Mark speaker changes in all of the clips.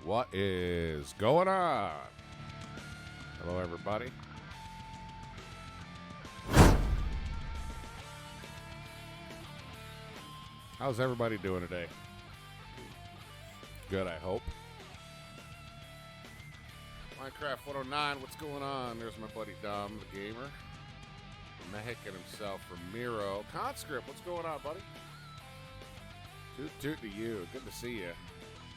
Speaker 1: What is going on? Hello, everybody. How's everybody doing today? Good, I hope. Minecraft 109, what's going on? There's my buddy Dom, the gamer. Mexican himself from Miro. Conscript, what's going on, buddy? Toot toot to you. Good to see you.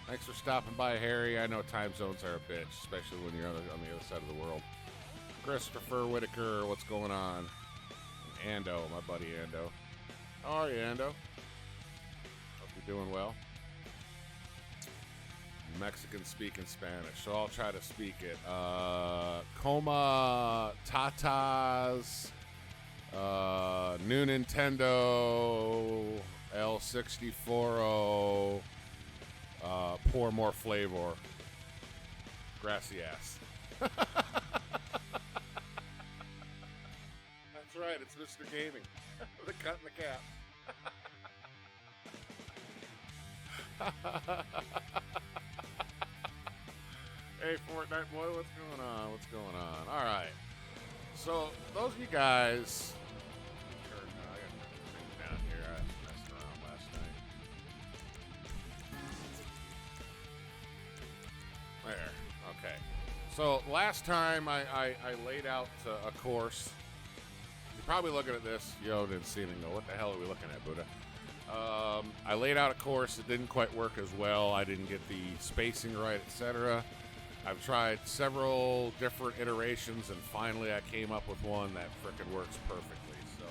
Speaker 1: Thanks for stopping by, Harry. I know time zones are a bitch, especially when you're on the other side of the world. Christopher Whitaker, what's going on? And Ando, my buddy Ando. How are you, Ando? Hope you're doing well. Mexican speaking Spanish, so I'll try to speak it. Coma Tatas, New Nintendo, L64, pour more flavor. Grassy ass. That's right, it's Mr. Gaming. The cut and the cap. Hey, Fortnite boy, what's going on? What's going on? All right. So, those of you guys... I got things down here. I messed around last night. There. Okay. So, last time I laid out a course. You're probably looking at this. Yo, didn't see anything. What the hell are we looking at, Buddha? I laid out a course. It didn't quite work as well. I didn't get the spacing right, etc. I've tried several different iterations, and finally I came up with one that frickin' works perfectly. So,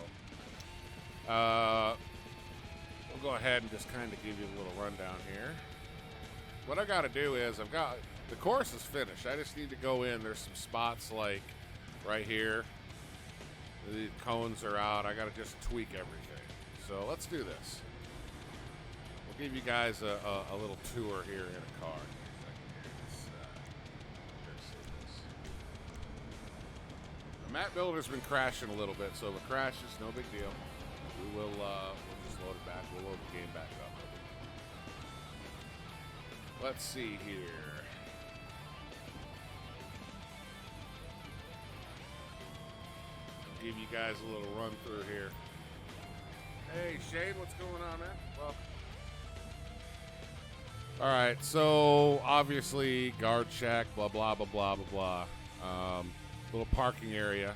Speaker 1: we'll go ahead and just kind of give you a little rundown here. What I got to do is the course is finished. I just need to go in. There's some spots like right here. The cones are out. I got to just tweak everything. So let's do this. We'll give you guys a little tour here in a car. The map builder's been crashing a little bit, so if it crashes, no big deal. We'll just load it back. We'll load the game back up. Let's see here. I'll give you guys a little run through here. Hey, Shane, what's going on, man? Well, all right, so obviously guard shack, blah, blah, blah, blah, blah, blah. Little parking area.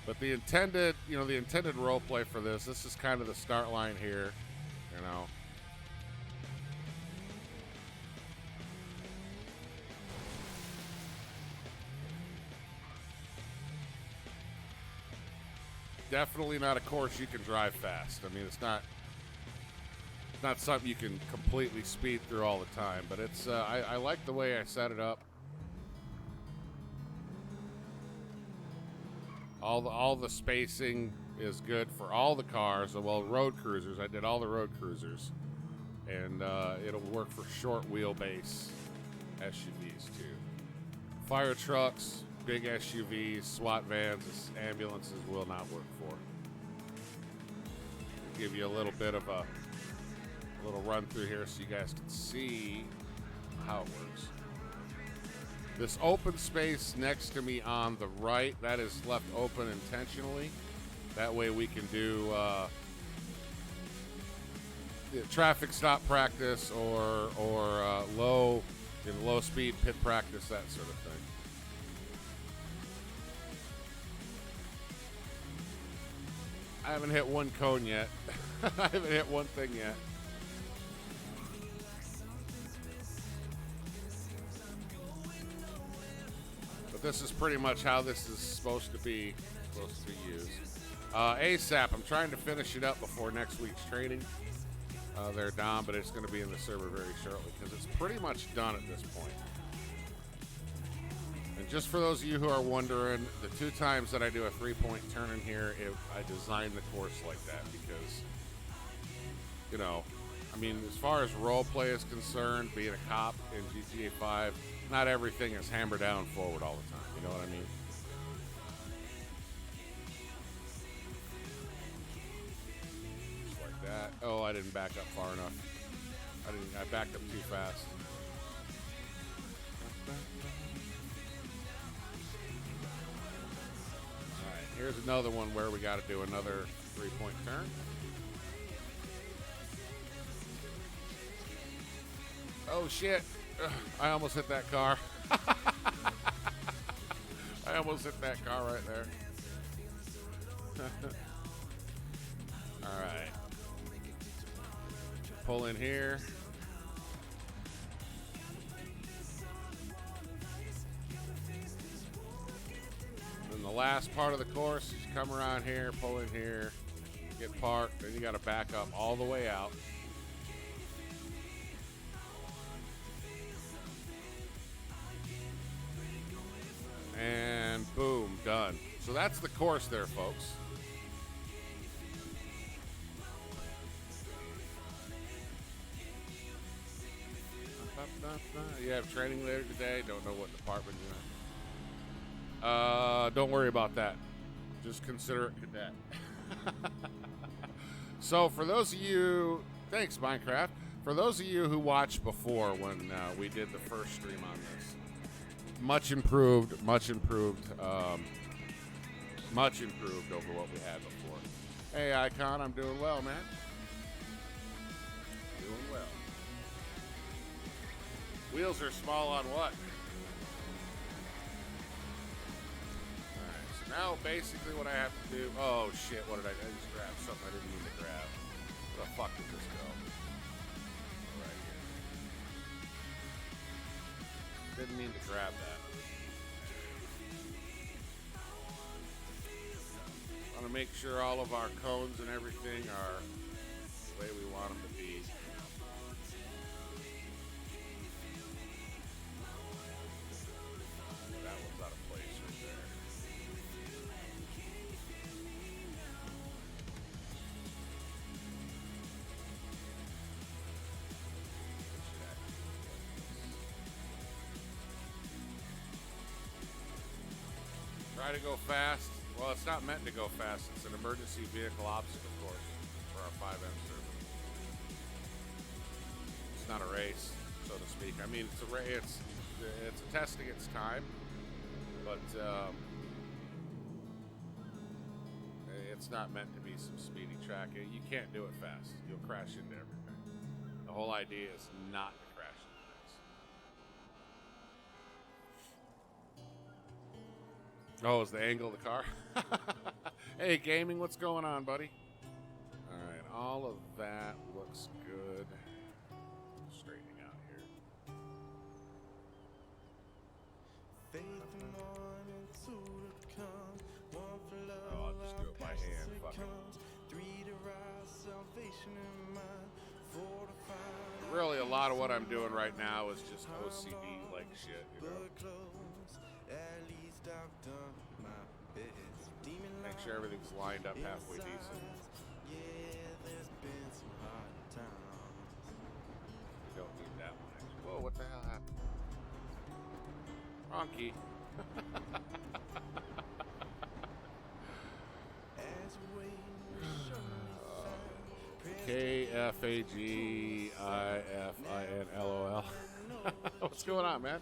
Speaker 1: But the intended role play for this is kind of the start line here, you know. Definitely not a course you can drive fast. I mean, it's not something you can completely speed through all the time, but it's I like the way I set it up. All the spacing is good for all the cars. Well, road cruisers. I did all the road cruisers, and it'll work for short wheelbase SUVs too. Fire trucks, big SUVs, SWAT vans, ambulances will not work for. I'll give you a little bit of a little run through here so you guys can see how it works. This open space next to me on the right, that is left open intentionally. That way we can do traffic stop practice or low speed pit practice, that sort of thing. I haven't hit one cone yet. I haven't hit one thing yet. This is pretty much how this is supposed to be used. ASAP, I'm trying to finish it up before next week's training. They're down, but it's going to be in the server very shortly because it's pretty much done at this point. And just for those of you who are wondering, the 2 times that I do a 3-point turn in here, I designed the course like that because, you know, I mean, as far as role play is concerned, being a cop in GTA 5, not everything is hammer down forward all the time. You know what I mean? Just like that. Oh, I didn't back up far enough. I backed up too fast. Here's another one where we got to do another 3-point turn. Oh shit! Ugh, I almost hit that car. I almost hit that car right there. All right. Pull in here. And the last part of the course, you come around here, pull in here, get parked, then you got to back up all the way out. And boom, done. So that's the course there, folks. You have training later today. Don't know what department you're in. Don't worry about that. Just consider it cadet. So for those of you, thanks Minecraft. For those of you who watched before when we did the first stream on this, much improved over what we had before. Hey Icon, I'm doing well, man. Doing well. Wheels are small on what? Alright, so now basically what I have to do, oh shit, what did I just grab? Something I didn't mean to grab. Where the fuck did this go? Right here. Didn't mean to grab that. Want to make sure all of our cones and everything are the way we want them to be. That one's out of place right there. Try to go fast. Well, it's not meant to go fast. It's an emergency vehicle obstacle course for our FiveM server. It's not a race, so to speak. I mean, it's a race. It's testing its time, but it's not meant to be some speedy track. You can't do it fast. You'll crash into everything. The whole idea is not to crash into things. Oh, is the angle of the car? Hey, gaming, what's going on, buddy? All right, all of that looks good. Straightening out here. Oh, I'll just do it by hand. Fuck it. Really, a lot of what I'm doing right now is just OCD-like shit, you know? Make sure everything's lined up halfway decent. You don't need that one, actually. Whoa, what the hell happened? Wrong key. KFAGIFINLOL. What's going on, man?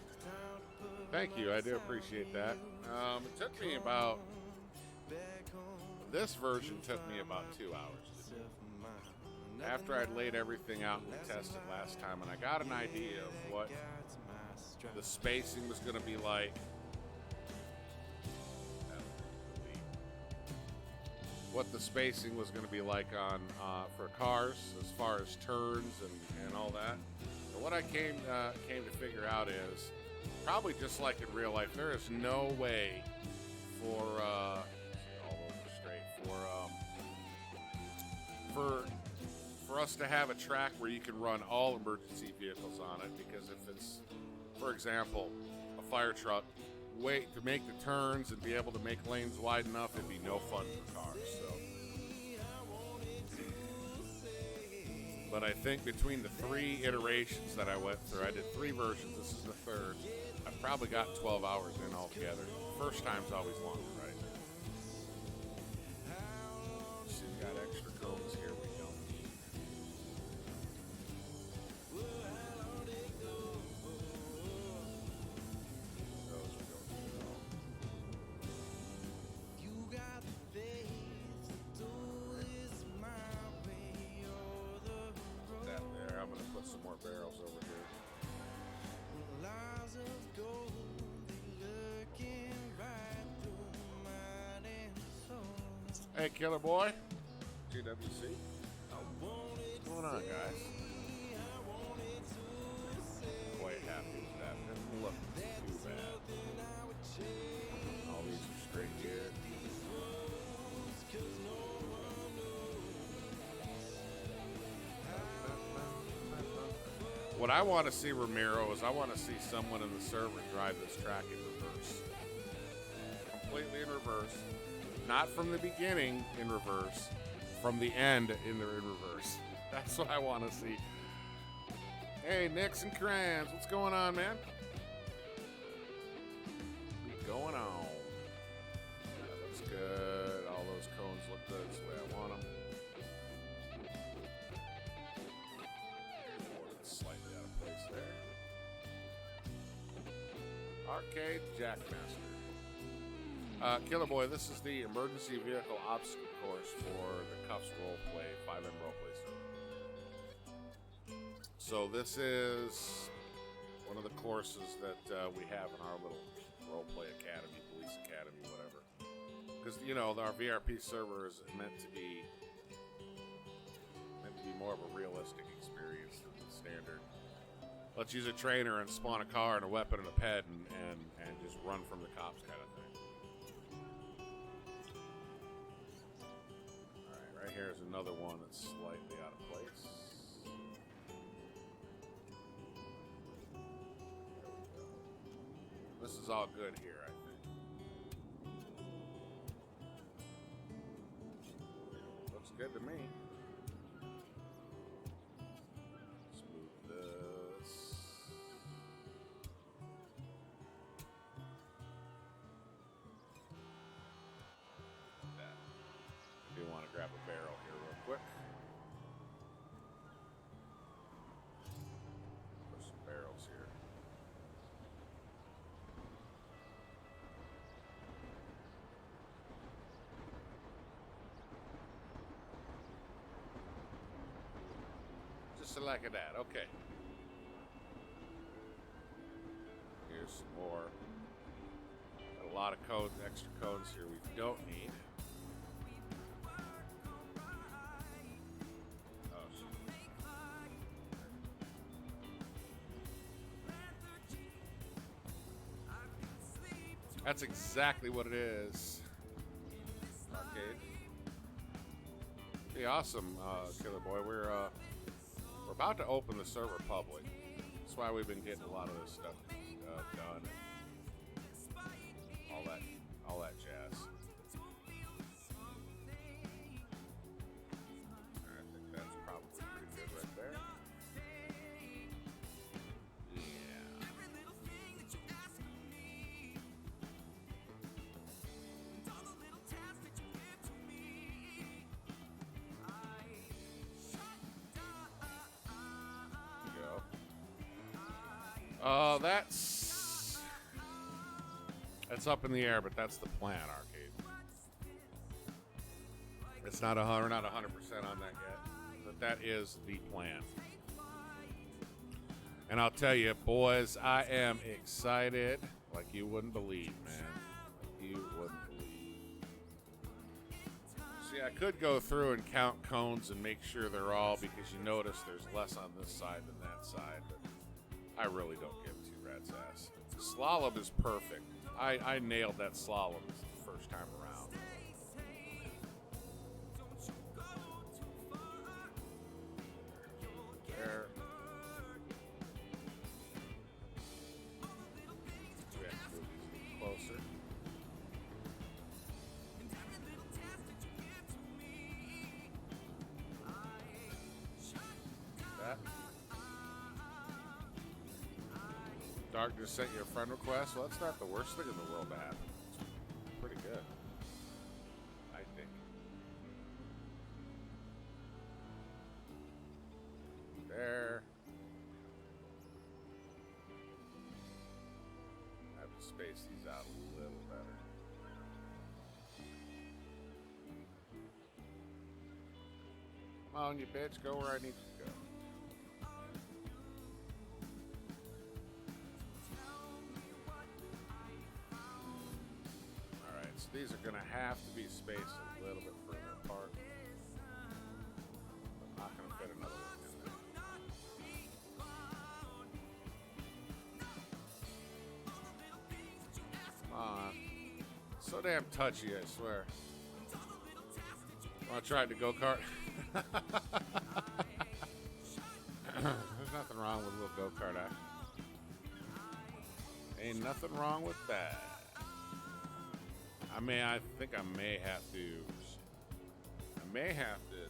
Speaker 1: Thank you, I do appreciate that. It took me about, this version took me about 2 hours to do. After I'd laid everything out and tested last time, and I got an idea of what the spacing was going to be like. What the spacing was going to be like on for cars as far as turns and all that. But what I came to figure out is, probably just like in real life, there is no way for for us to have a track where you can run all emergency vehicles on it, because if it's, for example, a fire truck, to make the turns and be able to make lanes wide enough, it'd be no fun for cars. So, but I think between the 3 iterations that I went through, I did 3 versions. This is the 3rd. I've probably got 12 hours in altogether. First time's always longer, right? So we got extra cones here we don't need. Those we don't need at all. Hey, Killer Boy. GWC. What's going on, guys? Quite happy with that. Doesn't look too bad. All these are straight here. What I want to see, Ramiro, is I want to see someone in the server drive this track in reverse. Completely in reverse. Not from the beginning in reverse. From the end in reverse. That's what I want to see. Hey, Nix and Crans, what's going on, man? What's going on? That looks good. All those cones look good. That's the way I want them. Slightly out of place there. Arcade Jackmaster. Killer Boy, this is the emergency vehicle obstacle course for the Kuffs roleplay, FiveM roleplay server. So this is one of the courses that we have in our little roleplay academy, police academy, whatever. Because, you know, our vRP server is meant to be more of a realistic experience than the standard. Let's use a trainer and spawn a car and a weapon and a ped and just run from the cops kind of thing. Alright, right here is another one that's slightly out of place. This is all good here, I think. Looks good to me. Grab a barrel here real quick. Put some barrels here. Just like that. Okay. Here's some more. Got a lot of codes, extra codes here we don't need. That's exactly what it is. Arcade. Be awesome, Killer Boy. We're about to open the server public. That's why we've been getting a lot of this stuff done. All that jazz. I think that's probably pretty good right there. That's up in the air, but that's the plan, Arcade. It's not we're not 100% on that yet, but that is the plan. And I'll tell you, boys, I am excited like you wouldn't believe, man. Like you wouldn't believe. See, I could go through and count cones and make sure they're all, because you notice there's less on this side than that side, but I really don't give two rat's ass. Slalom is perfect. I nailed that slalom the first time around. There. We have to move these a little closer. That. Dark just sent you a friend request. Well, that's not the worst thing in the world to happen. It's pretty good, I think. There. I have to space these out a little better. Come on, you bitch. Go where I need you to go. These are going to have to be spaced a little bit further. damn touchy, I swear. I tried to go-kart. There's nothing wrong with a little go-kart act. Ain't nothing wrong with that. I think I may have to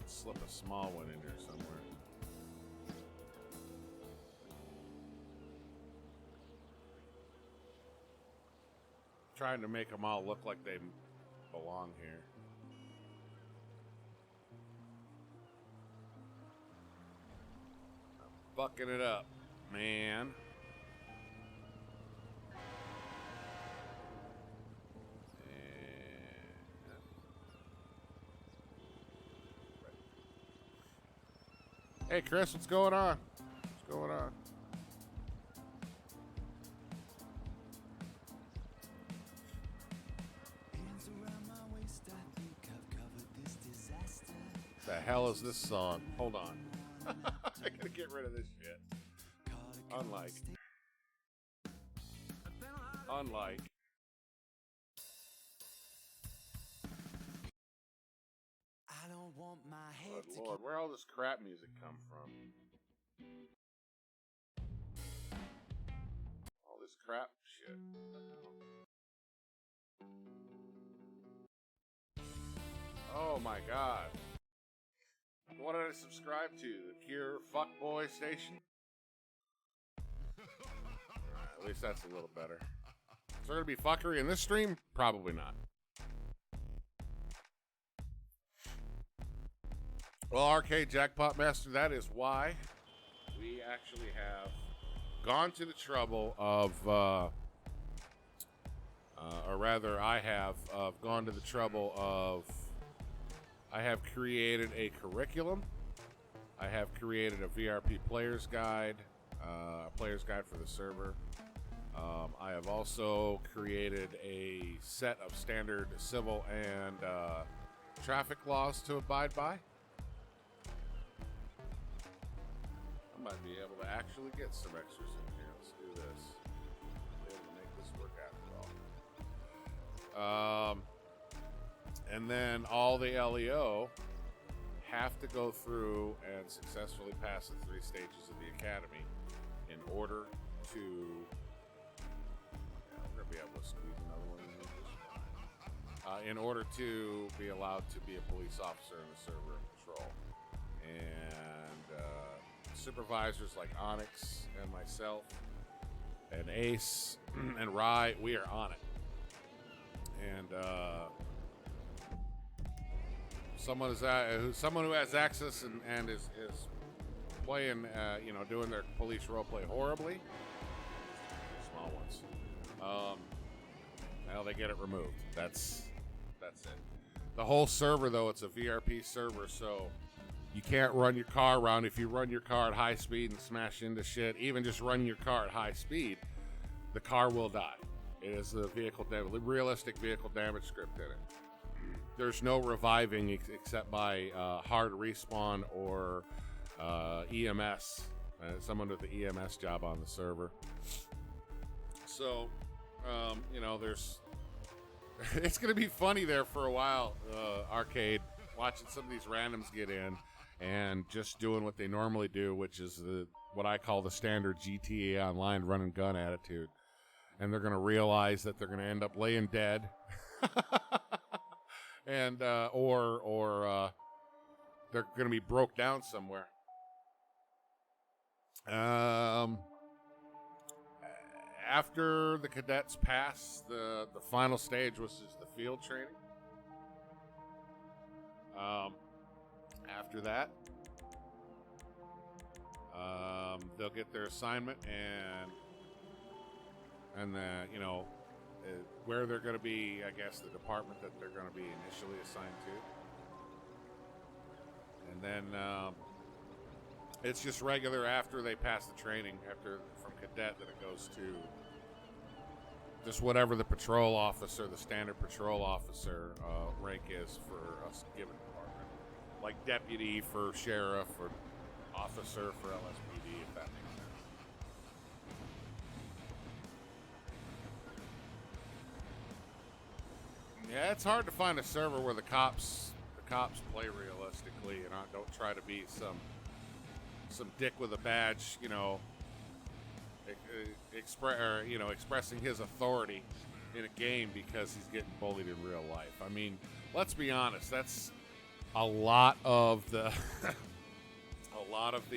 Speaker 1: slip a small one in there somewhere. Trying to make them all look like they belong here. I'm fucking it up, man. Hey, Chris, what's going on? What's going on? The hell is this song? Hold on. I gotta get rid of this shit. Unlike.
Speaker 2: I don't want my head
Speaker 1: Good Lord, where all this crap music come from? All this crap shit. Oh my god. What did I subscribe to? The Cure Fuckboy Station? At least that's a little better. Is there gonna be fuckery in this stream? Probably not. Well, Arcade Jackpot Master, that is why we actually have gone to the trouble of, or rather I have gone to the trouble of, I have created a curriculum. I have created a VRP player's guide, a player's guide for the server. I have also created a set of standard civil and traffic laws to abide by. I might be able to actually get some extras in here. Let's do this. Be able to make this work after all. And then all the LEO have to go through and successfully pass the 3 stages of the academy in order to. Yeah, we're gonna be able to squeeze another one in here. In order to be allowed to be a police officer in the server and patrol. And supervisors like Onyx and myself and Ace and Rye, we are on it. And someone who has access and is playing, doing their police roleplay horribly. Small ones. Now they get it removed. That's it. The whole server, though, it's a VRP server, so you can't run your car around. If you run your car at high speed and smash into shit, even just run your car at high speed, the car will die. It is the realistic vehicle damage script in it. There's no reviving except by hard respawn or EMS, someone with the EMS job on the server. So, there's. It's going to be funny there for a while, Arcade, watching some of these randoms get in and just doing what they normally do, which is what I call the standard GTA Online run and gun attitude. And they're going to realize that they're going to end up laying dead. And or they're going to be broke down somewhere. After the cadets pass the final stage, which is the field training. After that, they'll get their assignment and where they're going to be, I guess, the department that they're going to be initially assigned to. And then it's just regular after they pass the training, from cadet, that it goes to just whatever the patrol officer, the standard patrol officer rank is for a given department. Like deputy for sheriff or officer for LSPD, if that makes sense. Yeah, it's hard to find a server where the cops play realistically and don't try to be some dick with a badge, you know, expressing his authority in a game because he's getting bullied in real life. I mean, let's be honest. That's a lot of the a lot of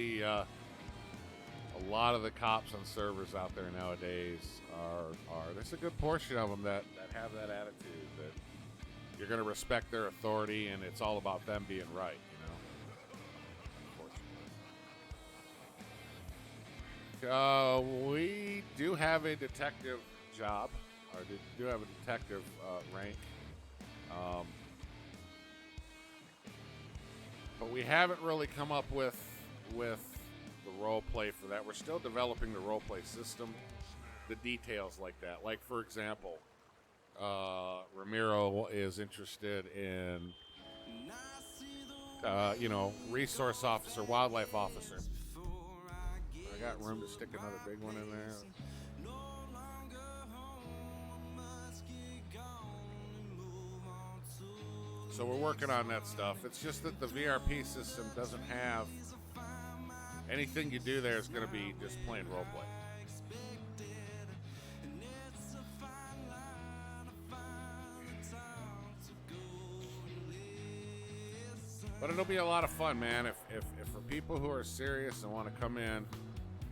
Speaker 1: the cops on servers out there nowadays are there's a good portion of them that have that attitude that you're going to respect their authority and it's all about them being right, you know. We do have a detective job, or do have a detective rank, but we haven't really come up with the role play for that. We're still developing the role play system, the details like that. Like, for example, Ramiro is interested in, resource officer, wildlife officer. I got room to stick another big one in there. So we're working on that stuff. It's just that the vRP system doesn't have anything you do there is going to be just plain roleplay. But it'll be a lot of fun, man. If for people who are serious and want to come in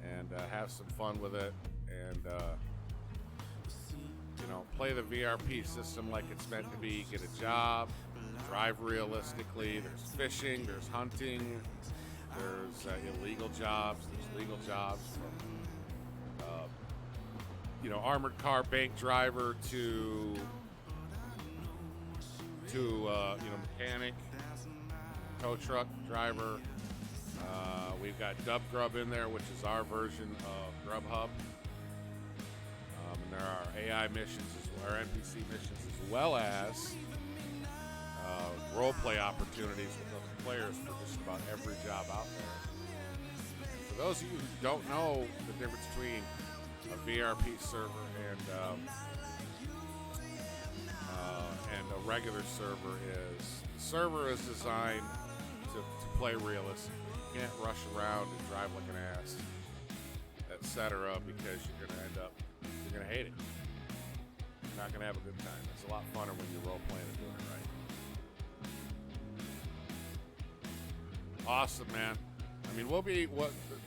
Speaker 1: and have some fun with it and play the vRP system like it's meant to be, get a job, drive realistically. There's fishing, there's hunting, there's illegal jobs, there's legal jobs from armored car bank driver to mechanic, tow truck driver. We've got Dub Grub in there, which is our version of Grubhub. And there are AI missions, or NPC missions, as well as role-play opportunities with other players for just about every job out there. For those of you who don't know the difference between a vRP server and a regular server is, the server is designed to play realistically. You can't rush around and drive like an ass, etc., because you're going to hate it. You're not going to have a good time. It's a lot funner when you're role-playing and doing it right. Awesome, man. I mean,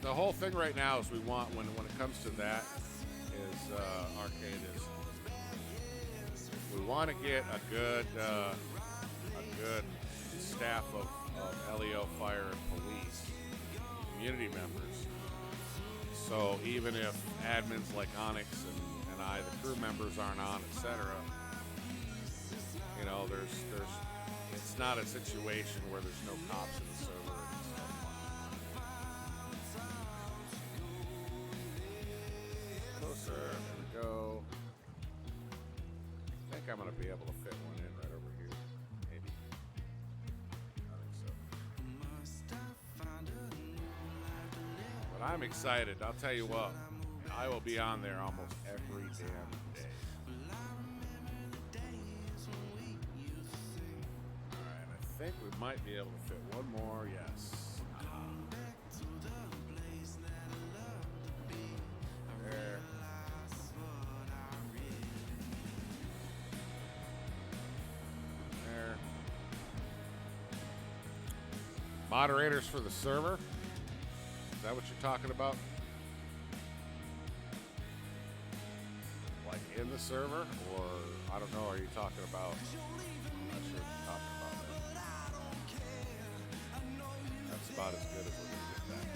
Speaker 1: the whole thing right now is we want, when it comes to that, is arcade is we want to get a good staff of LEO, fire, and police community members. So even if admins like Onyx and I, the crew members, aren't on, etc., there's it's not a situation where there's no cops in the server and stuff. Closer, there we go. I think I'm gonna be able to fit one in right over here. Maybe. I think so. But I'm excited. I'll tell you what, I will be on there almost every damn day. Alright, I think we might be able to fit one more, yes. There. There. Moderators for the server. Is that what you're talking about? Like in the server? Or, I don't know, are you talking about... I'm not sure what you're talking about. That's about as good as we're going to get that.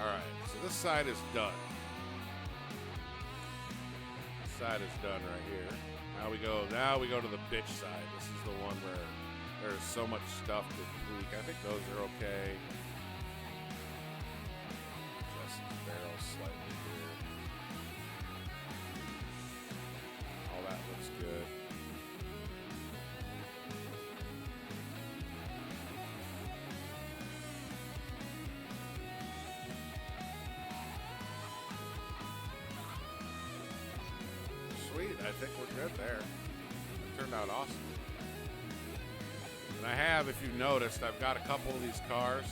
Speaker 1: Alright, so this side is done. This side is done right here. Now we go to the bitch side. This is the one where there's so much stuff to tweak. I think those are okay. Just the barrel slightly here. All that looks good. I think we're good there. It turned out awesome. And I have, if you've noticed, I've got a couple of these cars.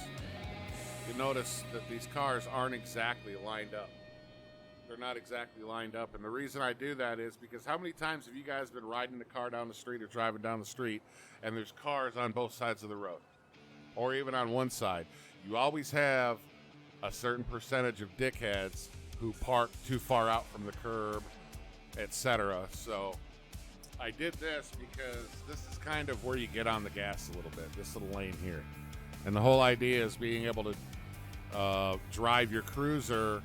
Speaker 1: You notice that these cars aren't exactly lined up. They're not exactly lined up. And the reason I do that is because how many times have you guys been riding the car down the street or driving down the street and there's cars on both sides of the road? Or even on one side. You always have a certain percentage of dickheads who park too far out from the curb, etc. So I did this because this is kind of where you get on the gas a little bit, this little lane here. And the whole idea is being able to drive your cruiser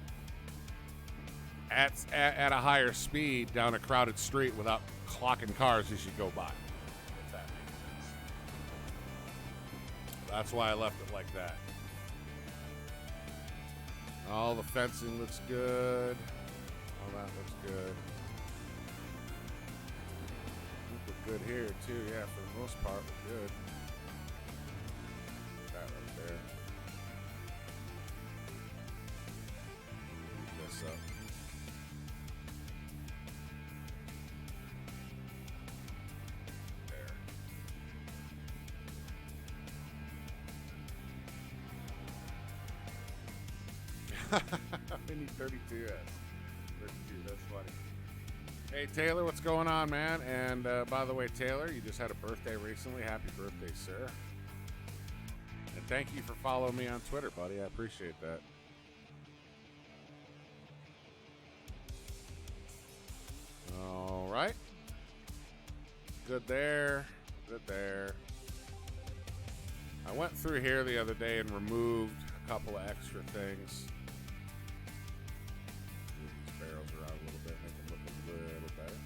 Speaker 1: at a higher speed down a crowded street without clocking cars as you go by, if that makes sense. That's why I left it like that. All the fencing looks good. All that looks good. I think we're good here too. Yeah, for the most part, we're good. That right there. Move this up. We need 32 S. 32, that's funny. Hey Taylor, what's going on, man? And by the way, Taylor, you just had a birthday recently. Happy birthday, sir. And thank you for following me on Twitter, buddy. I appreciate that. All right. Good there. Good there. I went through here the other day and removed a couple of extra things. Move these barrels around a little bit, make them look a little better.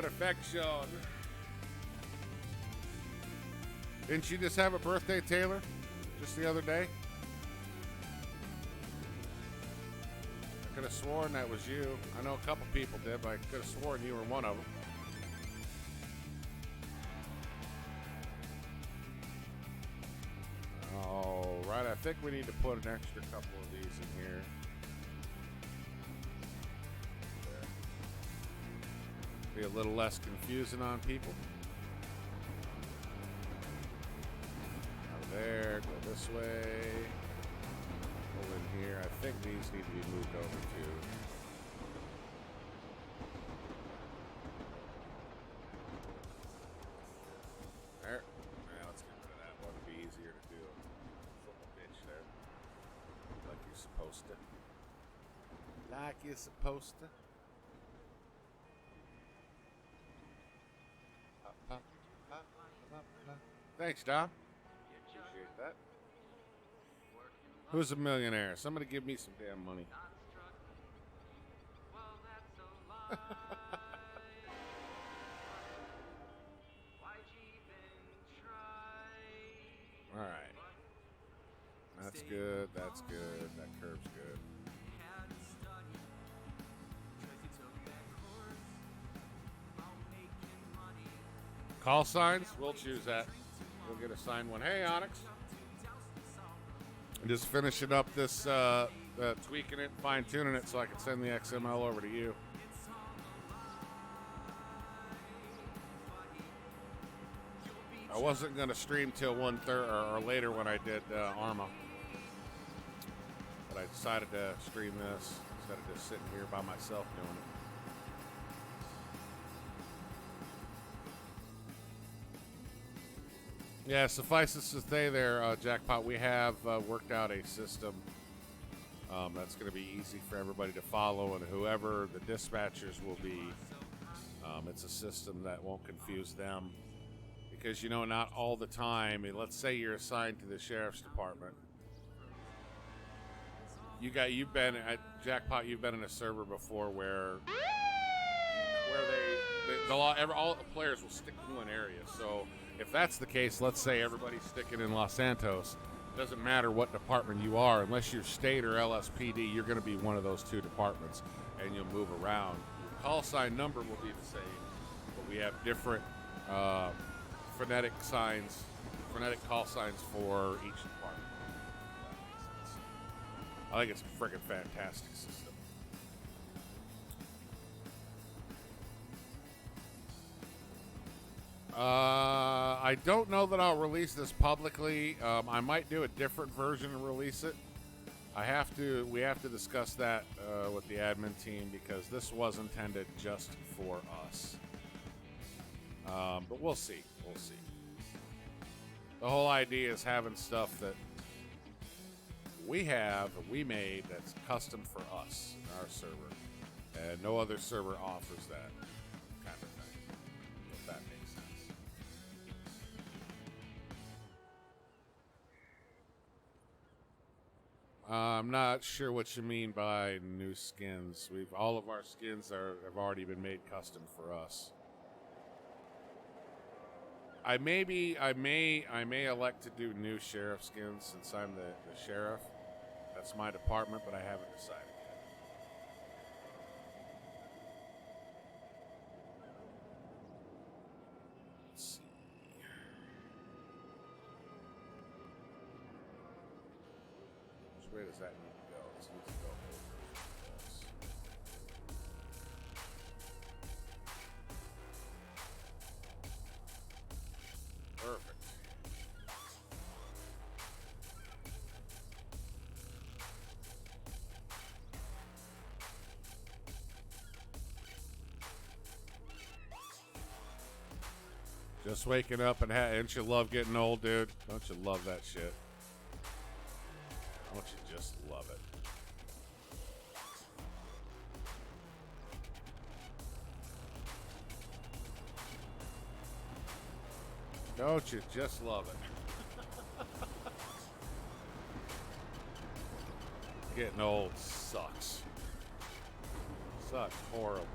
Speaker 1: Perfection. Didn't you just have a birthday, Taylor? Just the other day? I could have sworn that was you. I know a couple people did, but I could have sworn you were one of them. All right, I think we need to put an extra couple of these in here. Be a little less confusing on people. Out there, go this way. Go in here. I think these need to be moved over too. There. Now let's get rid of that one. It'd be easier to do a football pitch there. Like you're supposed to. Like you're supposed to. Thanks, Dom. Appreciate that. Who's a millionaire? Somebody give me some damn money. All right. That's good. That's good. That curve's good. Call signs? We'll choose that. We'll get a signed one. Hey, Onyx. I'm just finishing up this, tweaking it, fine-tuning it so I can send the XML over to you. I wasn't going to stream till 1:30 or later when I did Arma. But I decided to stream this instead of just sitting here by myself doing it. Yeah, suffices to say there, Jackpot, we have worked out a system that's going to be easy for everybody to follow, and whoever the dispatchers will be, it's a system that won't confuse them. Because, you know, not all the time, let's say you're assigned to the sheriff's department. You've been at Jackpot, you've been in a server before where all the players will stick to one area. So if that's the case, let's say everybody's sticking in Los Santos. It doesn't matter what department you are, unless you're state or LSPD, you're going to be one of those two departments, and you'll move around. Your call sign number will be the same, but we have different phonetic signs, phonetic call signs for each department. That makes sense. I think it's a freaking fantastic system. I don't know that I'll release this publicly. I might do a different version and release it. We have to discuss that with the admin team because this was intended just for us. But we'll see. We'll see. The whole idea is having stuff that we have, that we made, that's custom for us in our server. And no other server offers that kind of thing, if that makes sense. I'm not sure what you mean by new skins. All of our skins have already been made custom for us. I may elect to do new sheriff skins since I'm the sheriff. That's my department, but I haven't decided yet. Let's see. Which way does that need to go? This needs to go over this. Perfect. Just waking up and don't you love getting old, dude? Don't you love that shit? Don't you just love it? Don't you just love it? Getting old sucks. Sucks horribly.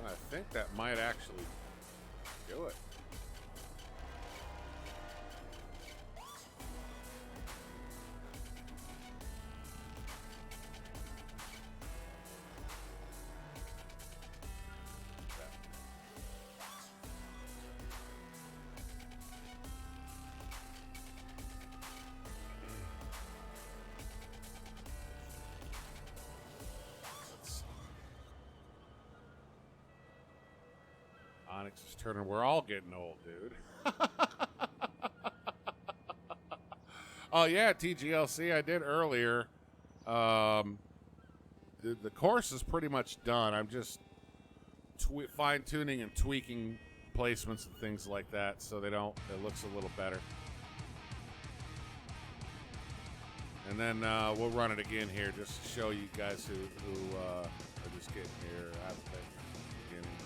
Speaker 1: I think that might actually do it. Onyx is turning. We're all getting old, dude. Oh yeah, TGLC. I did earlier. The course is pretty much done. I'm just fine tuning and tweaking placements and things like that, so it looks a little better. And then we'll run it again here just to show you guys who are just getting here. I haven't been beginning.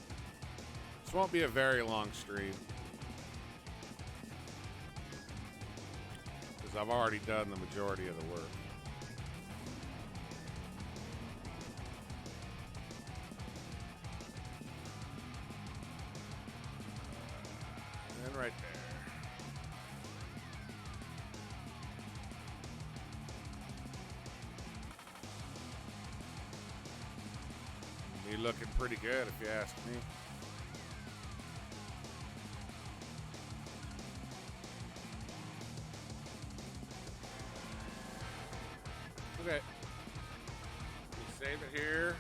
Speaker 1: This won't be a very long stream because I've already done the majority of the work. And right there. Be looking pretty good if you ask me. Okay. We save it here.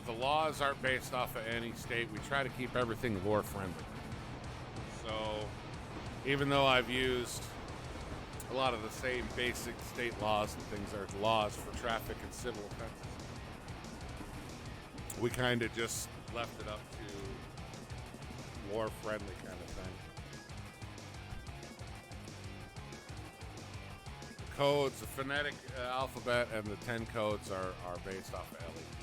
Speaker 1: The laws aren't based off of any state. We try to keep everything lore friendly. So even though I've used a lot of the same basic state laws and things are laws for traffic and civil offenses, we kind of just left it up to lore friendly kind of thing. The codes, the phonetic alphabet and the 10 codes are based off of LAPD.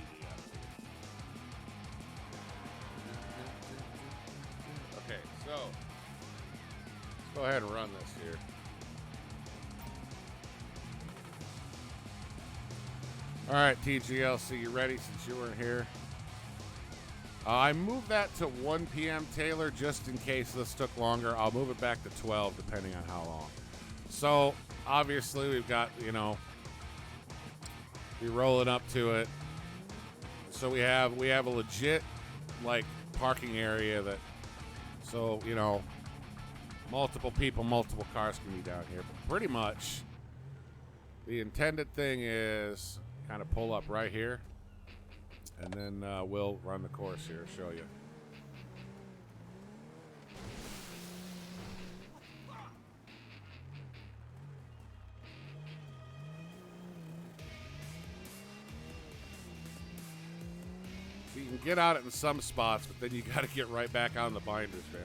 Speaker 1: Okay, so let's go ahead and run this here. All right, TGLC, you ready since you weren't here? I moved that to 1 p.m. Taylor just in case this took longer. I'll move it back to 12 depending on how long. So obviously we've got, you know, be rolling up to it. So we have a legit like parking area that, so you know, multiple people, multiple cars can be down here. But pretty much the intended thing is kind of pull up right here, and then we'll run the course here, show you. So you can get out it in some spots, but then you got to get right back on the binders, man.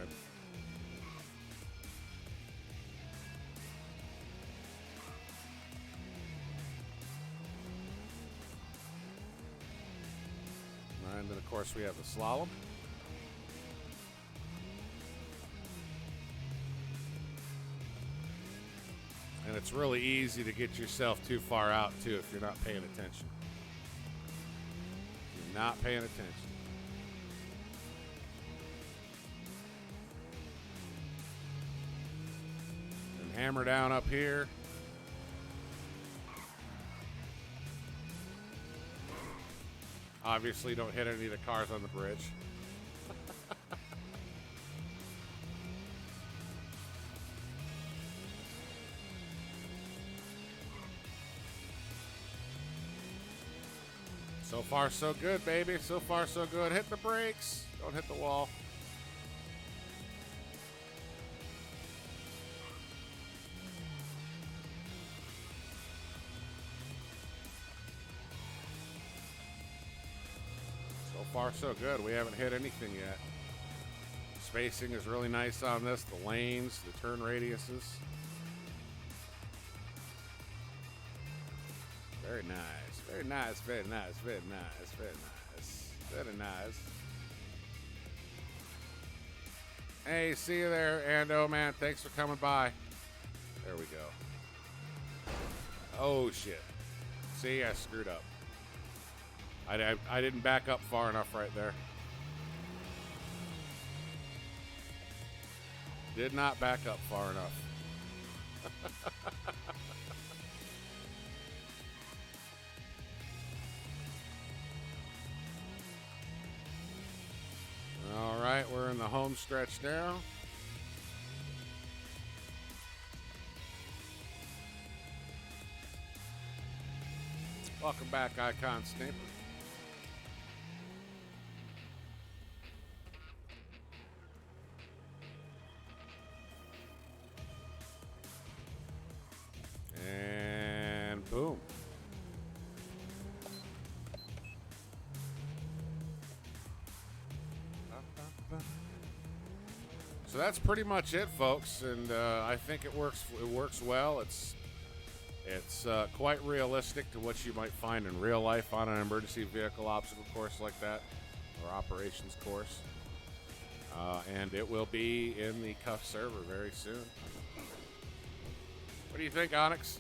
Speaker 1: And then, of course, we have the slalom. And it's really easy to get yourself too far out, too, if you're not paying attention. If you're not paying attention. And hammer down up here. Obviously, don't hit any of the cars on the bridge. So far, so good, baby. So far, so good. Hit the brakes. Don't hit the wall. So far, so good. We haven't hit anything yet. Spacing is really nice on this. The lanes, the turn radiuses. Very nice. Very nice. Very nice. Very nice. Very nice. Very nice. Hey, see you there, Ando, man. Thanks for coming by. There we go. Oh, shit. See, I screwed up. I didn't back up far enough right there. Did not back up far enough. All right, we're in the home stretch now. Welcome back, Icon Sniper. And boom. So that's pretty much it, folks, and I think it works. It works well. It's quite realistic to what you might find in real life on an emergency vehicle obstacle course like that, or operations course. And it will be in the Kuff server very soon. What do you think, Onyx?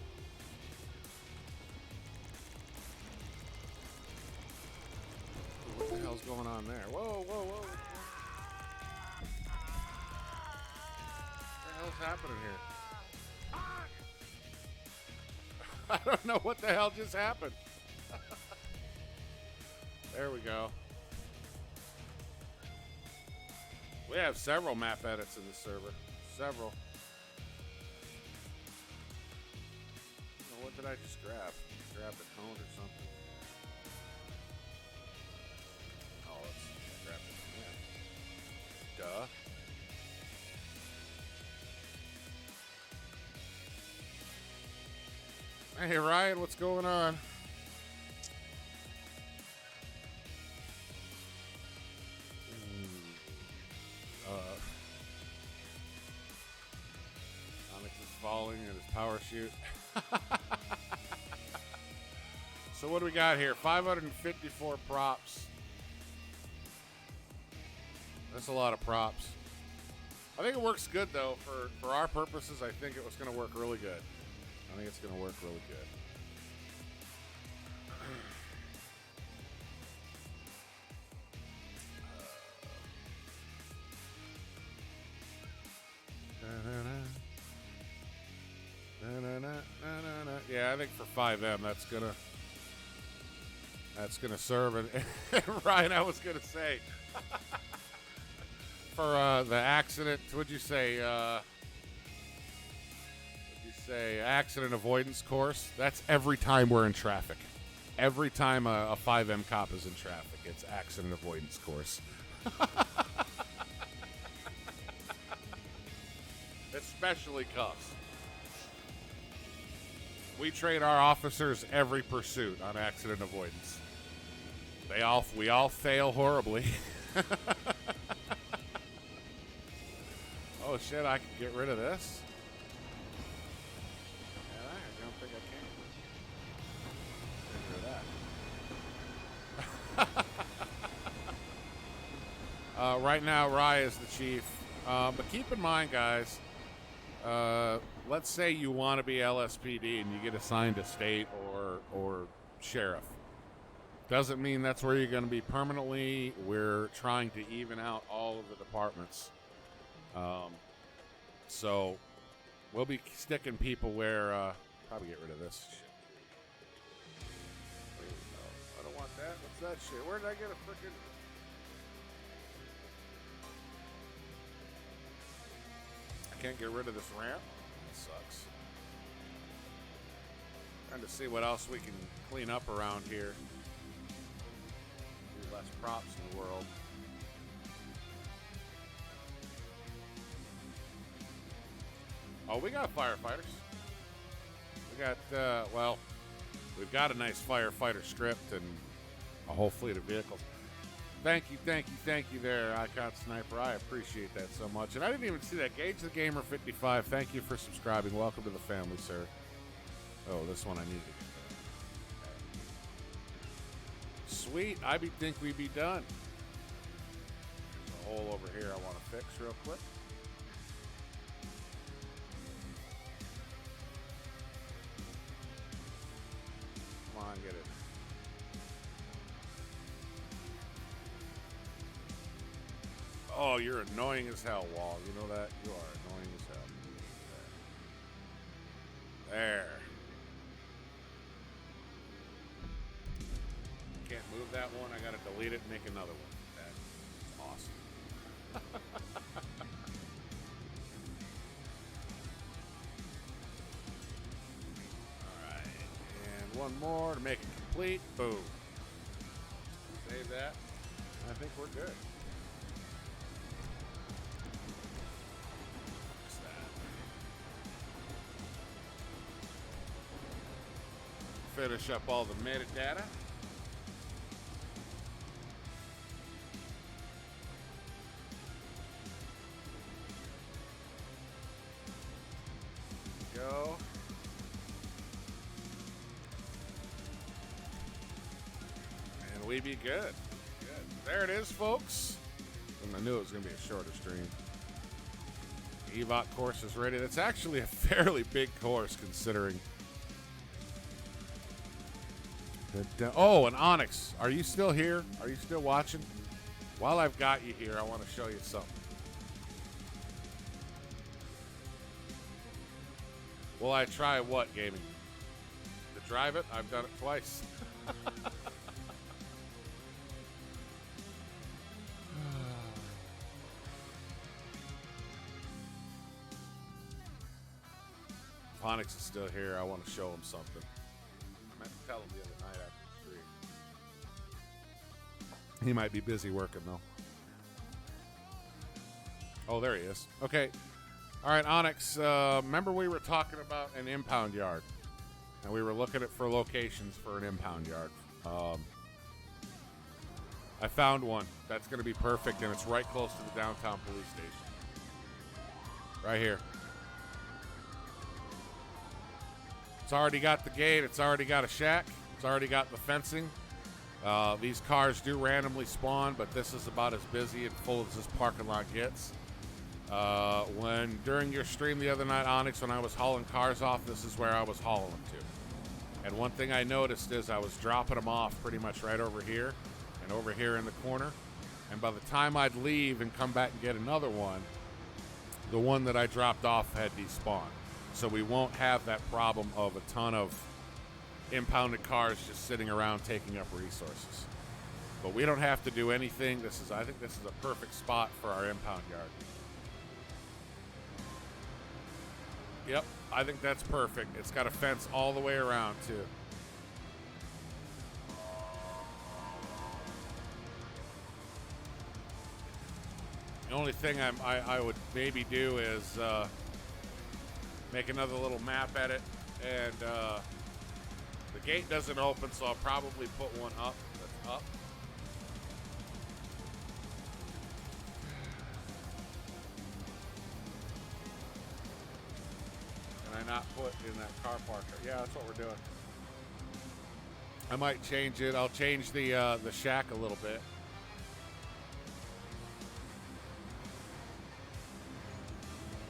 Speaker 1: What the hell's going on there? Whoa, whoa, whoa. What the hell's happening here? I don't know what the hell just happened. There we go. We have several map edits in the server. Several. Oh, what did I just grab? Grab the cone or something? Oh, let's grab it. Yeah. Duh. Hey, Ryan, what's going on? Onyx is falling in his power chute. So what do we got here? 554 props. That's a lot of props. I think it works good, though. For our purposes, I think it was going to work really good. I think it's going to work really good. I think for FiveM, that's gonna serve. And Ryan, I was gonna say for the accident. What'd you say? Accident avoidance course. That's every time we're in traffic. Every time a FiveM cop is in traffic, it's accident avoidance course. Especially cuffs. We train our officers every pursuit on accident avoidance. We all fail horribly. Oh shit, I can get rid of this? Yeah, I don't think I can. Get rid of that. Right now, Rye is the chief. But keep in mind, guys, let's say you want to be LSPD and you get assigned to state or sheriff. Doesn't mean that's where you're going to be permanently. We're trying to even out all of the departments. So we'll be sticking people where, probably get rid of this shit. I don't want that. What's that shit? Where did I get a frickin'... I can't get rid of this ramp. That sucks. Trying to see what else we can clean up around here. Do less props in the world. Oh, we got firefighters. We got, well, we've got a nice firefighter script and a whole fleet of vehicles. Thank you there, Icon Sniper. I appreciate that so much. And I didn't even see that. Gage the Gamer 55. Thank you for subscribing. Welcome to the family, sir. Oh, this one I need to get. Sweet. I think we'd be done. There's a hole over here I want to fix real quick. Come on, get it. Oh, you're annoying as hell, Wall. You know that? You are annoying as hell. There. Can't move that one. I gotta delete it and make another one. That's awesome. Alright. And one more to make it complete. Boom. Save that. I think we're good. Finish up all the metadata. Go. And we be good. Good. There it is, folks. And I knew it was going to be a shorter stream. EVOC course is ready. That's actually a fairly big course considering. Oh, and Onyx, are you still here? Are you still watching? While I've got you here, I want to show you something. Will I try what, gaming? To drive it? I've done it twice. If Onyx is still here, I want to show him something. I meant to tell him the other night after the stream. He might be busy working, though. Oh, there he is. Okay. All right, Onyx, remember we were talking about an impound yard, and we were looking for locations for an impound yard. I found one that's going to be perfect, and it's right close to the downtown police station. Right here. It's already got the gate. It's already got a shack. It's already got the fencing. These cars do randomly spawn, but this is about as busy and full as this parking lot gets. During your stream the other night, Onyx, when I was hauling cars off, this is where I was hauling them to. And one thing I noticed is I was dropping them off pretty much right over here and over here in the corner. And by the time I'd leave and come back and get another one, the one that I dropped off had despawned. So we won't have that problem of a ton of impounded cars just sitting around taking up resources. But we don't have to do anything. I think this is a perfect spot for our impound yard. Yep, I think that's perfect. It's got a fence all the way around too. The only thing I would maybe do is make another little map edit, and the gate doesn't open, so I'll probably put one up. That's up. Can I not put in that car parker? Yeah, that's what we're doing. I might change it. I'll change the shack a little bit.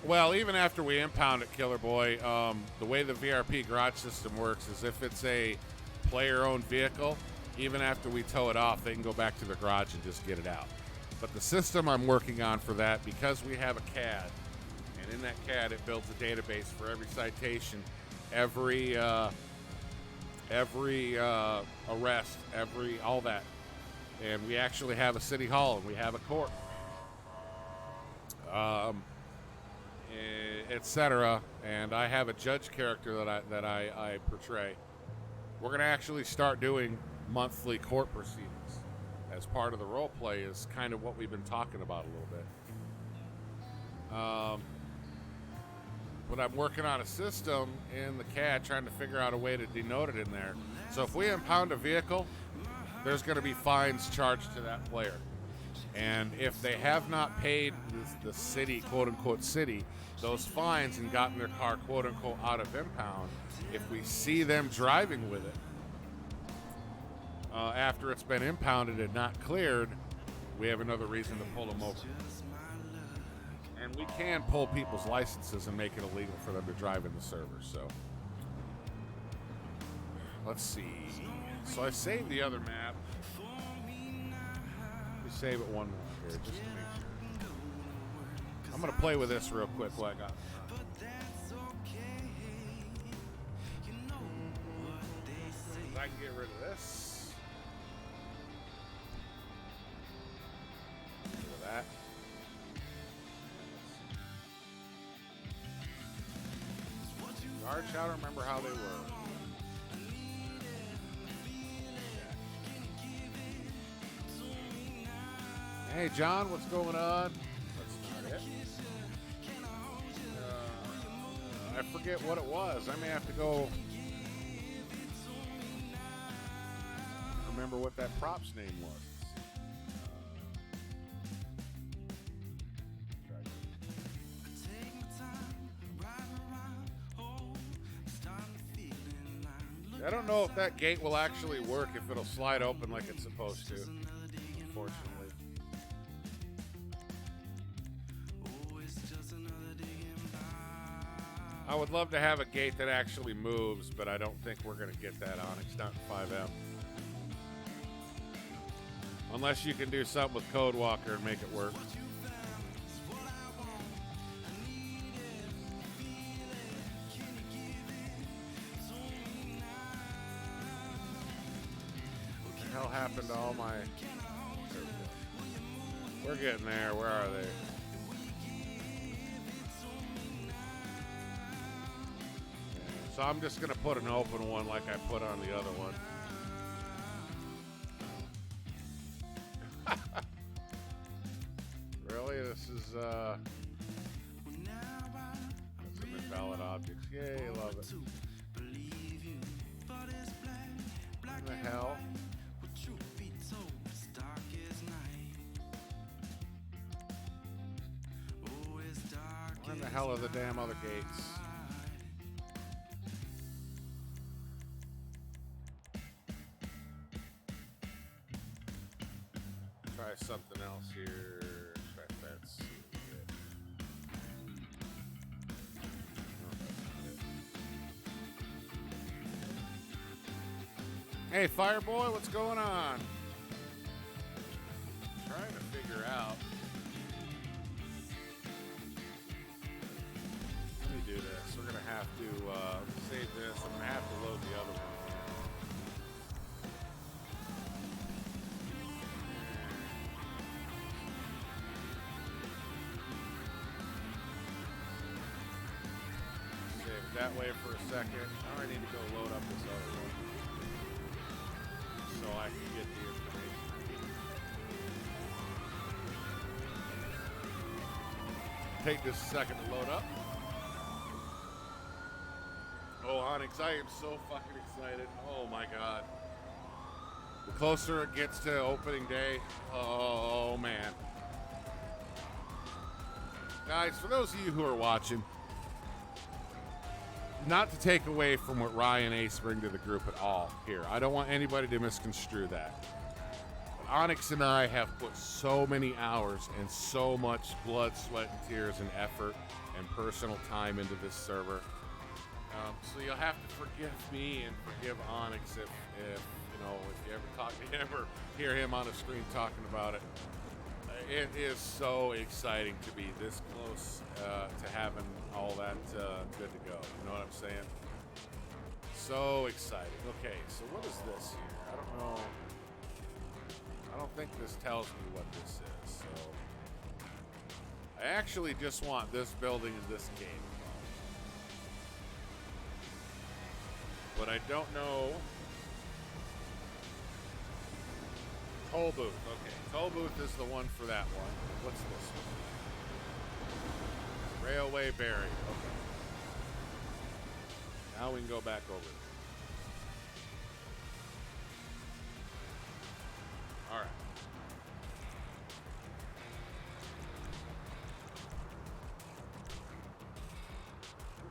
Speaker 1: Well, even after we impound it, Killer Boy, the way the vRP garage system works is if it's a player-owned vehicle, even after we tow it off, they can go back to the garage and just get it out. But the system I'm working on for that, because we have a CAD, and in that CAD it builds a database for every citation, every arrest, all that. And we actually have a city hall and we have a court. Etc. And I have a judge character that I portray. We're gonna actually start doing monthly court proceedings as part of the role play. Is kind of what we've been talking about a little bit. But I'm working on a system in the CAD, trying to figure out a way to denote it in there. So if we impound a vehicle, there's going to be fines charged to that player. And if they have not paid the city, quote-unquote city, those fines and gotten their car, quote-unquote, out of impound, if we see them driving with it after it's been impounded and not cleared, we have another reason to pull them over. And we can pull people's licenses and make it illegal for them to drive in the server, so. Let's see. So I saved the other map. Save it one more here, just to make sure. I'm gonna play with this real quick while I got. I can get rid of this. Get rid of that. Guards, I don't remember how they were. Hey, John, what's going on? That's not it. I forget what it was. I may have to go remember what that prop's name was. I don't know if that gate will actually work, if it'll slide open like it's supposed to, unfortunately. I would love to have a gate that actually moves, but I don't think we're going to get that on. It's not 5M. Unless you can do something with Codewalker and make it work. What the hell happened to all my... We're getting there. Where are they? So I'm just going to put an open one like I put on the other one. Really? This is, that's some invalid objects. Yay, love it. What the hell? Where in the hell are the damn other gates? Try something else here. Try fence. Hey, Fireboy, what's going on? Trying to figure out. Let me do this. We're gonna have to save this. I'm gonna have to load the other one. that way for a second. Now I need to go load up this other one so I can get the information I need. Take this a second to load up. Oh, Onyx, I am so fucking excited. Oh my god. The closer it gets to opening day, oh man. Guys, for those of you who are watching, not to take away from what Ryan Ace bring to the group at all here. I don't want anybody to misconstrue that. But Onyx and I have put so many hours and so much blood, sweat, and tears and effort and personal time into this server. So you'll have to forgive me and forgive Onyx if you ever talk to him or hear him on a stream talking about it. It is so exciting to be this close to having all that good to go. You know what I'm saying? So exciting. Okay, so what is this here? I don't know. I don't think this tells me what this is. So I actually just want this building in this game. But I don't know. Toll booth. Okay, toll booth is the one for that one. What's this one? Railway barrier. Okay. Now we can go back over there. All right.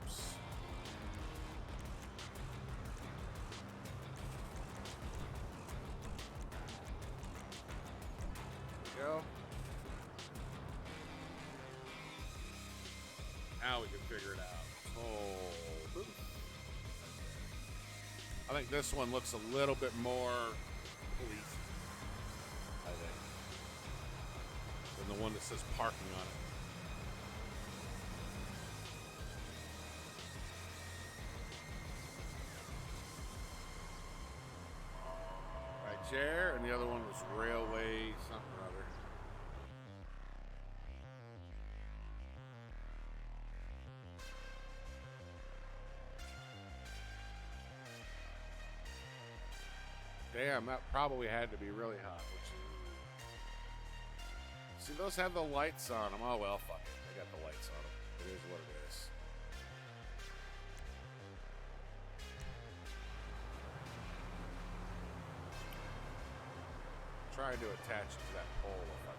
Speaker 1: Oops. Go. Now we can figure it out. Oh, I think this one looks a little bit more police, I think, than the one that says parking on it. Right chair, and the other one was railway something or other. Damn, that probably had to be really hot. See, those have the lights on them. Oh, well, fuck it. They got the lights on them. It is what it is. Trying to attach it to that pole if I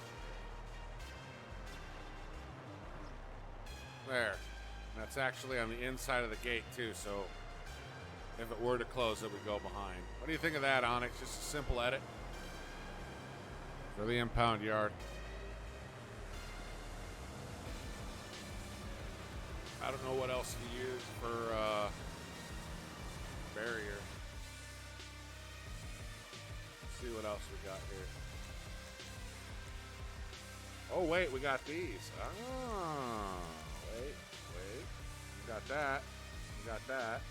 Speaker 1: can. There. And that's actually on the inside of the gate, too, so if it were to close, it would go behind. What do you think of that, Onyx? Just a simple edit for the impound yard. I don't know what else to use for barrier. Let's see what else we got here. Oh, wait, we got these. Ah, wait. We got that. We got that.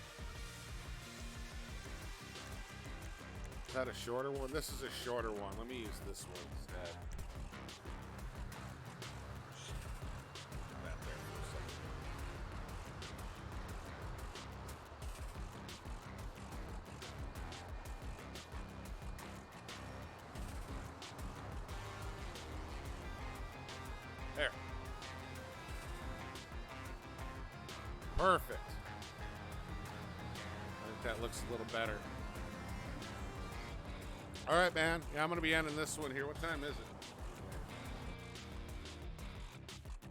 Speaker 1: Is that a shorter one? This is a shorter one. Let me use this one instead. That there for a second. There. Perfect. I think that looks a little better. All right, man. Yeah, I'm going to be ending this one here. What time is it?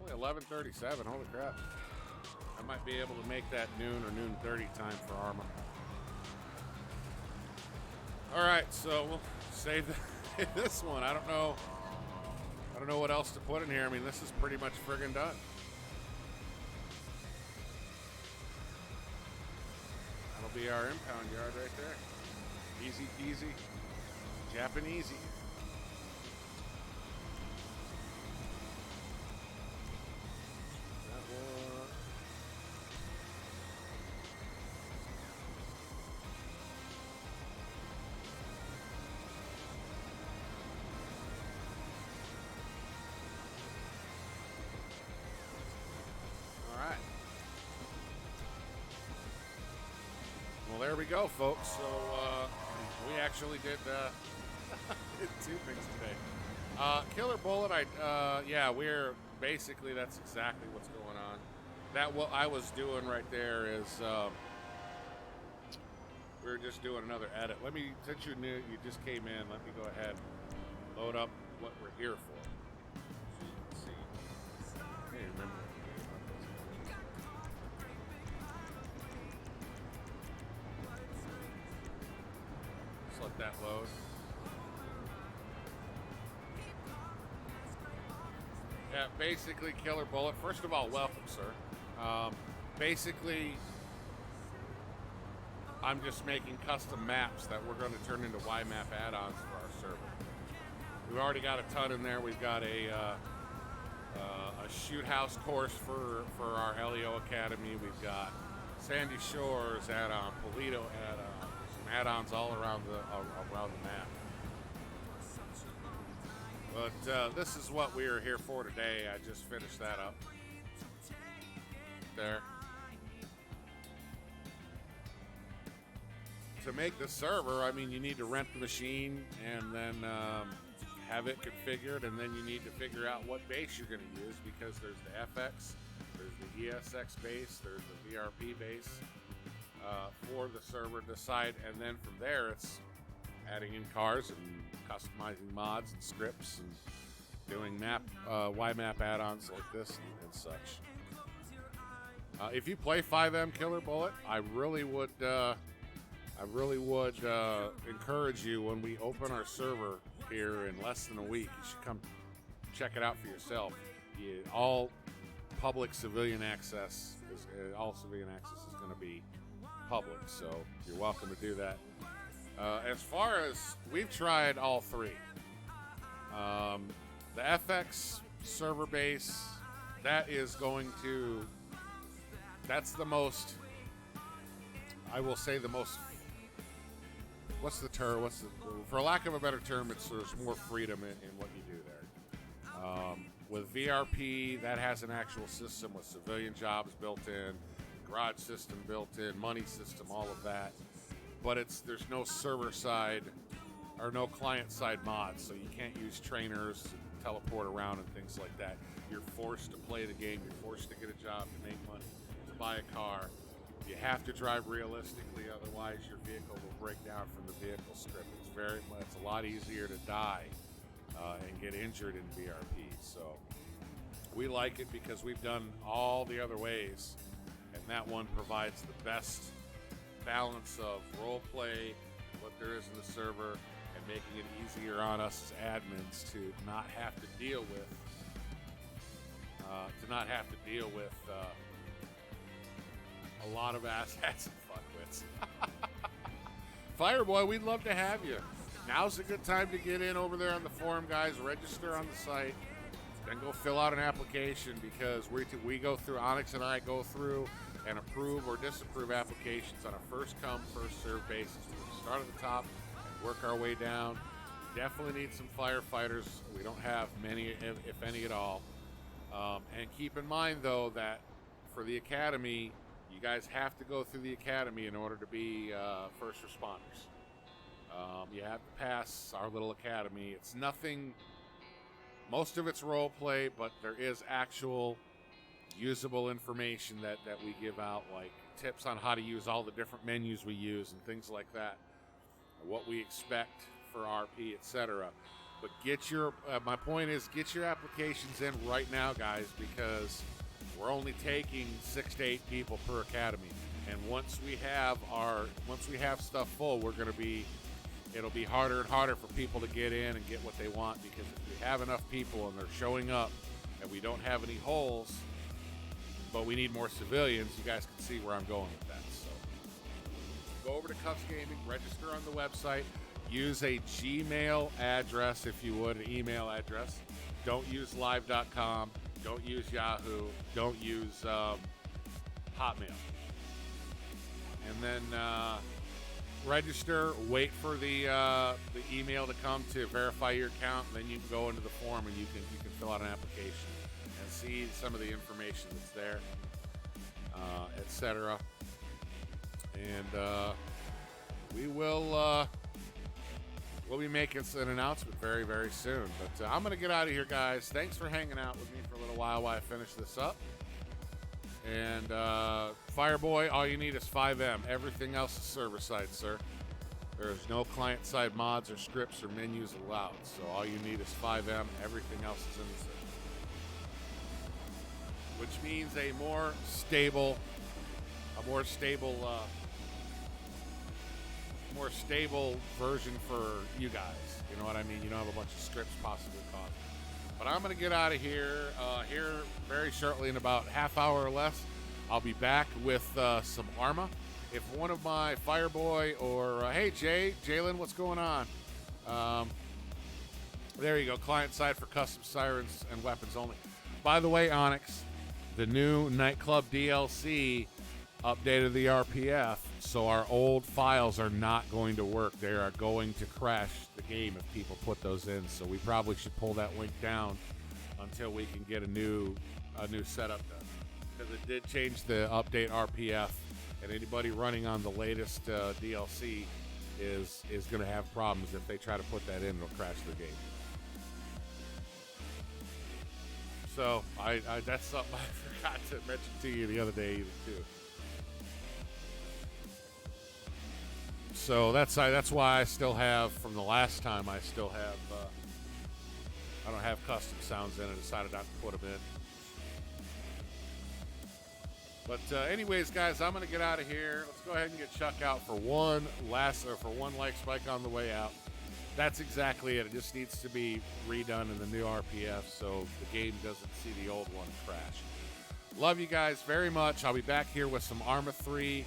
Speaker 1: Only 11:37. Holy crap. I might be able to make that noon or noon 30 time for Arma. All right, so we'll save this one. I don't know what else to put in here. I mean, this is pretty much friggin' done. That'll be our impound yard right there. Easy peasy. Japanese. That one. All right. we go, folks. So we actually did two things today. Killer Bullet, we're basically, that's exactly what's going on. That what I was doing right there is we were just doing another edit. Let me, since you knew you just came in, let me go ahead and load up what we're here for. So you can see. Hey, remember. Just let that load. Yeah, basically, Killer Bullet. First of all, welcome, sir. Basically, I'm just making custom maps that we're going to turn into YMap add-ons for our server. We've already got a ton in there. We've got a shoot house course for our LEO Academy. We've got Sandy Shores add-on, Polito add-on, some add-ons all around the map. But this is what we are here for today. I just finished that up. There. To make the server, I mean, you need to rent the machine and then have it configured, and then you need to figure out what base you're going to use, because there's the FX, there's the ESX base, there's the vRP base for the server to decide, and then from there it's adding in cars and customizing mods and scripts and doing YMap add-ons like this and such. If you play FiveM Killer Bullet, I really would encourage you, when we open our server here in less than a week, you should come check it out for yourself. All civilian access is going to be public, so you're welcome to do that. As far as, we've tried all three. The FX server base, that's the most, I will say the most, for lack of a better term, there's more freedom in what you do there. With vRP, that has an actual system with civilian jobs built in, garage system built in, money system, all of that. But there's no server side or no client side mods, so you can't use trainers, teleport around and things like that. You're forced to play the game. You're forced to get a job, to make money, to buy a car. You have to drive realistically, otherwise your vehicle will break down from the vehicle script. It's a lot easier to die and get injured in vRP. So we like it because we've done all the other ways, and that one provides the best balance of role play, what there is in the server, and making it easier on us as admins to not have to deal with a lot of asshats and fuckwits. Fireboy, we'd love to have you. Now's a good time to get in over there on the forum, guys. Register on the site, then go fill out an application, because we go through, Onyx and I go through and approve or disapprove applications on a first come, first served basis. We're going to start at the top and work our way down. Definitely need some firefighters. We don't have many, if any at all. And keep in mind, though, that for the academy, you guys have to go through the academy in order to be first responders. You have to pass our little academy. It's nothing, most of it's role play, but there is actual usable information that we give out, like tips on how to use all the different menus we use and things like that, what we expect for RP, etc. But my point is, get your applications in right now, guys, because we're only taking 6 to 8 people per academy, and once we have stuff full, it'll be harder and harder for people to get in and get what they want, because if we have enough people and they're showing up and we don't have any holes, but we need more civilians, you guys can see where I'm going with that. So go over to KuffsGaming, register on the website, use a Gmail address if you would, an email address. Don't use live.com, don't use Yahoo, don't use Hotmail. And then register, wait for the email to come to verify your account, and then you can go into the form and you can fill out an application and see some of the information that's there, etc. And we'll be making an announcement very, very soon. But I'm going to get out of here, guys. Thanks for hanging out with me for a little while I finish this up. And Fireboy, all you need is FiveM. Everything else is server-side, sir. There's no client-side mods or scripts or menus allowed. So all you need is FiveM. Everything else is in the server. Which means a more stable version for you guys. You know what I mean? You don't have a bunch of scripts possibly caused. But I'm going to get out of here very shortly, in about half hour or less. I'll be back with some Arma. If one of my Fireboy or, hey, Jalen, what's going on? There you go. Client side for custom sirens and weapons only. By the way, Onyx, the new Nightclub DLC updated the RPF, so our old files are not going to work. They are going to crash the game if people put those in. So we probably should pull that link down until we can get a new setup done. Because it did change the update RPF, and anybody running on the latest DLC is going to have problems. If they try to put that in, it'll crash the game. So that's something I forgot to mention to you the other day too. So that's why I still have, from the last time, I don't have custom sounds in. I decided not to put them in. But anyways, guys, I'm going to get out of here. Let's go ahead and get Chuck out for one like spike on the way out. That's exactly it. It just needs to be redone in the new RPF so the game doesn't see the old one crash. Love you guys very much. I'll be back here with some Arma 3.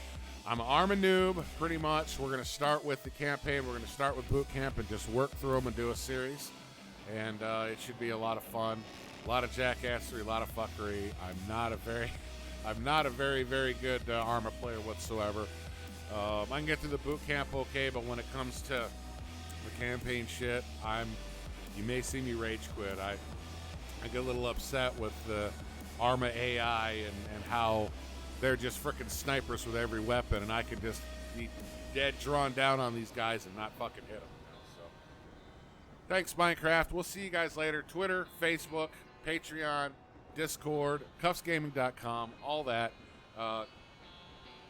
Speaker 1: I'm an Arma noob, pretty much. We're going to start with the campaign. We're going to start with boot camp and just work through them and do a series. And it should be a lot of fun. A lot of jackassery, a lot of fuckery. I'm not a very, very good Arma player whatsoever. I can get to the boot camp okay, but when it comes to the campaign shit, you may see me rage quit. I get a little upset with the Arma AI and how they're just freaking snipers with every weapon, and I can just be dead drawn down on these guys and not fucking hit them. So, thanks, Minecraft. We'll see you guys later. Twitter, Facebook, Patreon, Discord, KuffsGaming.com, all that.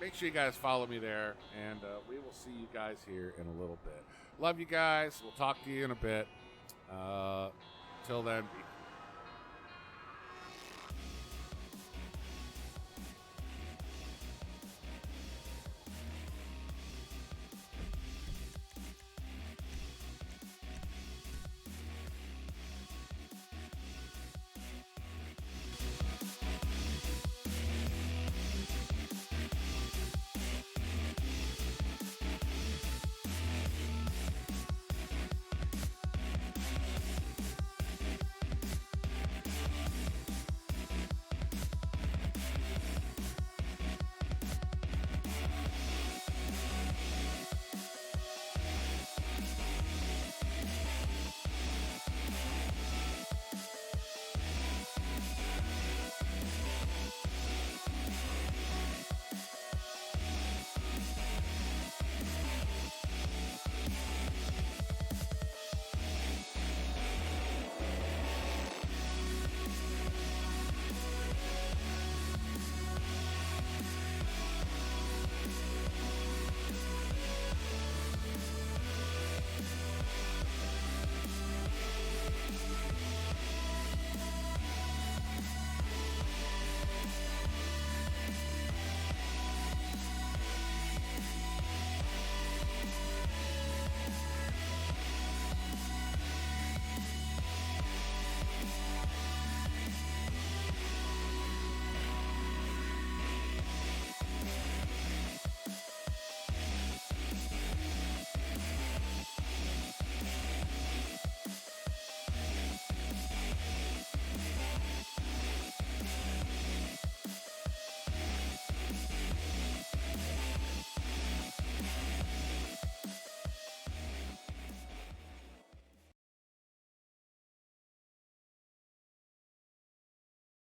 Speaker 1: Make sure you guys follow me there, and we will see you guys here in a little bit. Love you guys. We'll talk to you in a bit. Till then, be